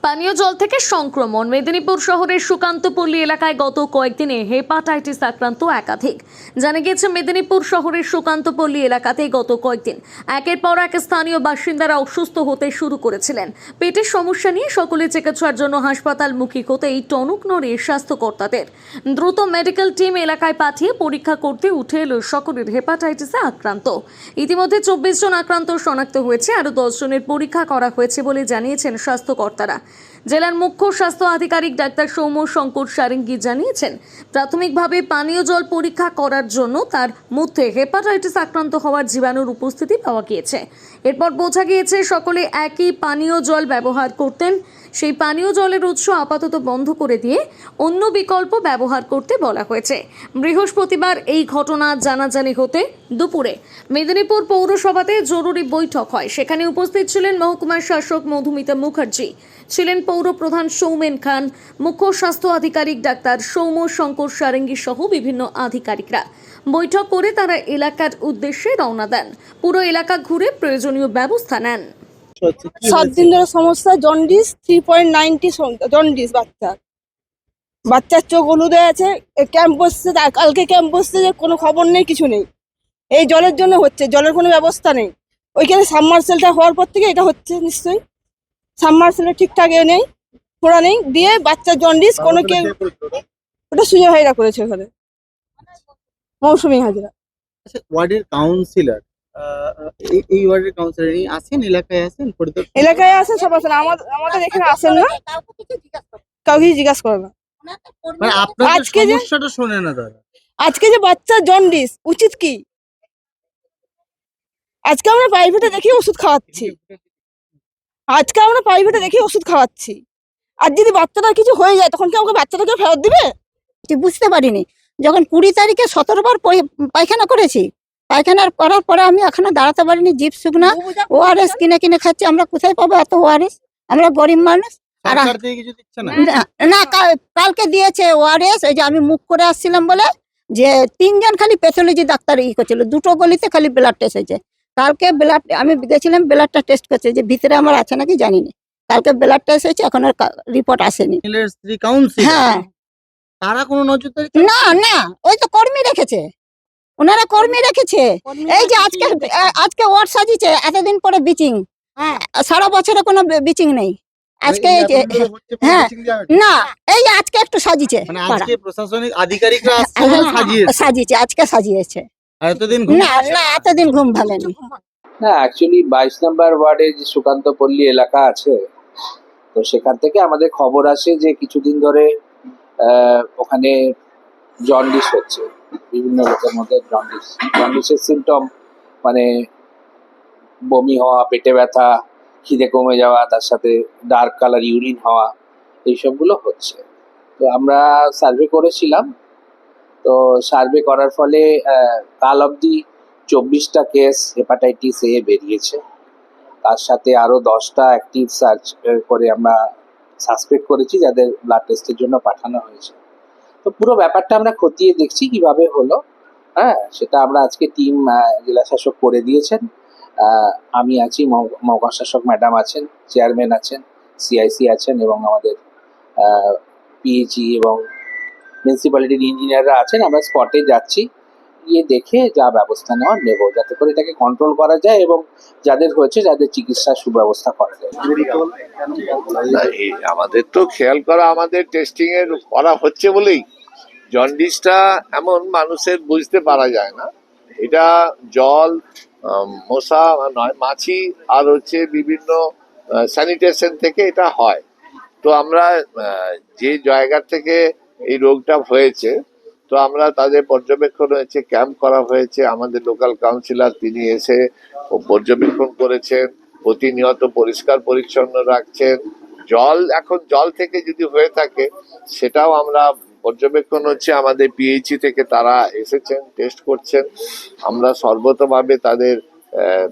পানীয় জল থেকে সংক্রমণ। মেদিনীপুর শহরের সুকান্তপল্লী এলাকায় গত কয়েকদিনে হেপাটাইটিস আক্রান্ত একাধিক। জানা গিয়েছে, মেদিনীপুর শহরের সুকান্তপল্লী এলাকাতে গত কয়েকদিন একের পর এক স্থানীয় বাসিন্দারা অসুস্থ হতে শুরু করেছিলেন। পেটের সমস্যা নিয়ে সকলে চিকিৎসার জন্য হাসপাতালমুখী হতেই টনক নড়ে স্বাস্থ্যকর্তাদের। দ্রুত মেডিকেল টিম এলাকায় পাঠিয়ে পরীক্ষা করতে উঠে এলো সকলের হেপাটাইটিসে আক্রান্ত। ইতিমধ্যে 24 জন আক্রান্ত শনাক্ত হয়েছে, আরও 10 জনের পরীক্ষা করা হয়েছে বলে জানিয়েছেন স্বাস্থ্যকর্তারা। জেলার মুখ্য স্বাস্থ্য আধিকারিক ডাক্তার সৌম্য শঙ্কর সারেঙ্গী জানিয়েছেন, প্রাথমিকভাবে পানীয় জল পরীক্ষা করার জন্য তার মধ্যে হেপাটাইটিস আক্রান্ত হওয়ার জীবাণুর উপস্থিতি পাওয়া গিয়েছে। এরপর বোঝা গিয়েছে সকলে একই পানীয় জল ব্যবহার করতেন। সেই পানীয় জলের উৎস আপাতত বন্ধ করে দিয়ে অন্য বিকল্প ব্যবহার করতে বলা হয়েছে। বৃহস্পতিবার এই ঘটনা জানাজানি হতে দুপুরে মেদিনীপুর পৌরসভাতে জরুরি বৈঠক হয়। সেখানে উপস্থিত ছিলেন মহকুমার শাসক মধুমিতা মুখার্জি, ছিলেন পৌর প্রধান সৌমেন খান, মুখ্য স্বাস্থ্য আধিকারিক ডাক্তার সৌম্য শঙ্কর সারেঙ্গী সহ বিভিন্ন আধিকারিকরা। বৈঠক করে তারা এলাকার উদ্দেশ্যে রওনা দেন। পুরো এলাকা ঘুরে প্রয়োজনীয় ব্যবস্থা নেন। 7 দিন ধরে সমস্যা, জন্ডিস 3.90 জন্ডিস। বাচ্চার চোখ হলুদে আছে। ক্যাম্প বসছে, কালকে ক্যাম্প বসছে, যে কোনো খবর নেই, কিছু নেই। এই জলের জন্য হচ্ছে, জলের কোনো ব্যবস্থা নেই। ওইখানে সাবমার্সেলটা হওয়ার পর থেকে এটা হচ্ছে নিশ্চয়ই। সাবমার্সেলের ঠিকঠাক নেই, ফোড়া নেই, দিয়ে বাচ্চার জন্ডিস। কোনো কেউ ওটা সুজয় হাজরা করেছে ওখানে, মৌসুমী হাজরা। আচ্ছা, ওয়ার্ডের কাউন্সিলর, এই ওয়ার্ডের কাউন্সিলর আসেন, এলাকায় আসেন, এলাকায় আসেন, সব আসেন, আমাদের এখানে আসেন না, কাউকে জিজ্ঞাসা করে না। মানে আপনাদের আজকে যে সমস্যাটা শোনে না তারা। আজকে যে বাচ্চার জন্ডিস, উচিত কি? আজকে আমরা প্রাইভেটে দেখি ওষুধ খাওয়াচ্ছি, আর যদি বাচ্চাটার কিছু হয়ে যায় তখন কি আমাকে বাচ্চাটাকে ফেরত দিবে? বুঝতে পারিনি। যখন 20 তারিখে 17 বার পায়খানা করেছি, পায়খানার করার পরে আমি এখনো দাঁড়াতে পারিনি। জিপ শুকনা ওআরএস কিনে কিনে খাচ্ছি। আমরা কোথায় পাবো এত ওআরএস? আমরা গরিব মানুষ। আর সরকার থেকে কিছু দিচ্ছে না? না, কালকে দিয়েছে ওআরএস। ওই যে আমি মুখ করে আসছিলাম বলে যে 3 জন খালি প্যাথোলজি ডাক্তার করছিল, 2টো গলিতে খালি ব্লাড টেস্ট হয়েছে। কালকে ব্লাড আমি গেছিলাম, ব্লাডটা টেস্ট করছে যে ভিতরে আমার আছে নাকি জানিনি। কালকে ব্লাড টেস্ট হয়েছে, এখন আর রিপোর্ট আসেনি। স্ত্রী কাউন্সিলর, হ্যাঁ, তারা কোনো নজরদারি না না, ওই তো কর্মী রেখেছে, ওনারা কর্মী রেখেছে। এই যে আজকে ওয়ার্ড সাজিয়েছে, এতদিন পরে বিচিং। সারা বছরে কোনো বিচিং নেই। আজকে এই যে হ্যাঁ, না, এই যে আজকে একটু সাজিয়েছে, মানে আজকে প্রশাসনিক আধিকারিকরা সাজিয়েছে, আজকে সাজিয়েছে। আর এতদিন না না, এতদিন ঘুম ভাঙেনি। না, অ্যাকচুয়ালি 22 নম্বর ওয়ার্ডে যে সুকান্তপল্লী এলাকা আছে, তো সেখান থেকে আমাদের খবর আসে যে কিছুদিন ধরে ওখানে জন্ডিস হচ্ছে। বিভিন্ন লোকের মধ্যে জন্ডিসের সিমটম মানে বমি হওয়া, পেটে ব্যথা, খিদে কমে যাওয়া, তার সাথে ডার্ক কালার ইউরিন হওয়া, এইসবগুলো হচ্ছে। তো আমরা সার্ভে করেছিলাম। তো সার্ভে করার ফলে কাল অবধি 24টা কেস হেপাটাইটিস এ বেরিয়েছে। তার সাথে আরও 10টা অ্যাক্টিভ সার্চ করে আমরা সাসপেক্ট করেছি, যাদের ব্লাড টেস্টের জন্য পাঠানো হয়েছে। তো পুরো ব্যাপারটা আমরা খতিয়ে দেখছি কিভাবে হলো। হ্যাঁ, সেটা আমরা আজকে টিম জেলা শাসক করে দিয়েছেন। আমি আছি, মহকুমা শাসক ম্যাডাম আছেন, চেয়ারম্যান আছেন, সিআইসি আছেন, এবং আমাদের পিএইচই এবং মিউনিসিপ্যালিটির ইঞ্জিনিয়াররা আছেন। আমরা স্পটে যাচ্ছি, গিয়ে দেখে যা ব্যবস্থা নেওয়ার নেব, যাতে করে এটাকে কন্ট্রোল করা যায় এবং যাদের হয়েছে যাদের চিকিৎসার সুব্যবস্থা করা যায়। আমাদের তো খেয়াল করা, আমাদের টেস্টিং এর করা হচ্ছে বলেই জন্ডিসটা এমন মানুষের বুঝতে পারা যায় না। এটা জল, মশা নয়, মাছি আর হচ্ছে বিভিন্ন স্যানিটেশন থেকে এটা হয়। তো আমরা যে জায়গা থেকে এই রোগটা হয়েছে, তো আমরা তাদের পর্যবেক্ষণ হয়েছে, ক্যাম্প করা হয়েছে। আমাদের লোকাল কাউন্সিলর তিনি এসে পর্যবেক্ষণ করেছেন, প্রতিনিয়ত পরিষ্কার পরিচ্ছন্ন রাখছেন। এখন জল থেকে যদি হয়ে থাকে সেটাও আমরা পর্যবেক্ষণ হচ্ছে। আমাদের পিএইচি থেকে তারা এসেছেন, টেস্ট করছেন। আমরা সর্বতভাবে তাদের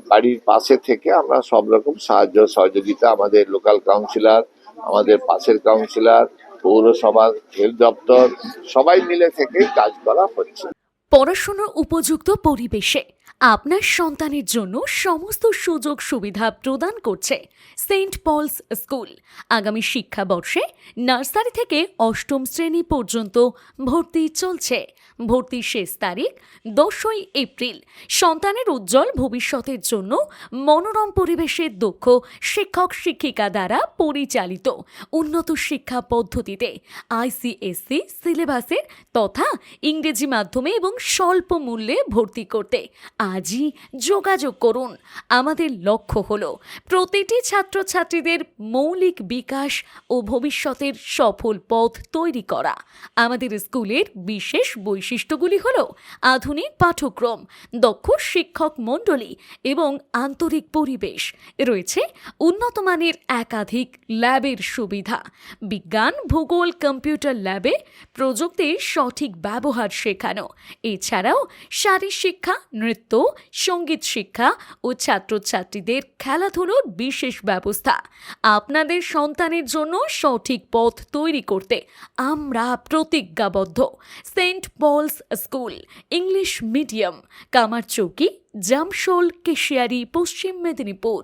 বাড়ির পাশে থেকে আমরা সব রকম সাহায্য সহযোগিতা, আমাদের লোকাল কাউন্সিলর, আমাদের পাশের কাউন্সিলর, পৌরসভার হেলথ দপ্তর, সবাই মিলে থেকে কাজ করা হচ্ছে। পড়াশোনার উপযুক্ত পরিবেশে আপনার সন্তানের জন্য সমস্ত সুযোগ সুবিধা প্রদান করছে সেন্ট পলস স্কুল। আগামী শিক্ষাবর্ষে নার্সারি থেকে অষ্টম শ্রেণী পর্যন্ত ভর্তি চলছে। ভর্তির শেষ তারিখ 10ই এপ্রিল। সন্তানের উজ্জ্বল ভবিষ্যতের জন্য মনোরম পরিবেশের দক্ষ শিক্ষক শিক্ষিকা দ্বারা পরিচালিত উন্নত শিক্ষা পদ্ধতিতে ICSE সিলেবাসের তথা ইংরেজি মাধ্যমে এবং স্বল্প মূল্যে ভর্তি করতে আজই যোগাযোগ করুন। আমাদের লক্ষ্য হল প্রতিটি ছাত্রছাত্রীদের মৌলিক বিকাশ ও ভবিষ্যতের সফল পথ তৈরি করা। আমাদের স্কুলের বিশেষ বৈশিষ্ট্যগুলি হল আধুনিক পাঠ্যক্রম, দক্ষ শিক্ষক মণ্ডলী এবং আন্তরিক পরিবেশ। রয়েছে উন্নত মানের একাধিক ল্যাবের সুবিধা। বিজ্ঞান, ভূগোল, কম্পিউটার ল্যাবে প্রযুক্তির সঠিক ব্যবহার শেখানো। এছাড়াও শারীরিক শিক্ষা, নৃত্য, সঙ্গীত শিক্ষা ও ছাত্রছাত্রীদের খেলাধুলোর বিশেষ ব্যবস্থা। আপনাদের সন্তানের জন্য সঠিক পথ তৈরি করতে আমরা প্রতিজ্ঞাবদ্ধ। Saint Paul's school, English medium, Kamarchowki, Jamsol, Keshiari, Paschim Medinipur.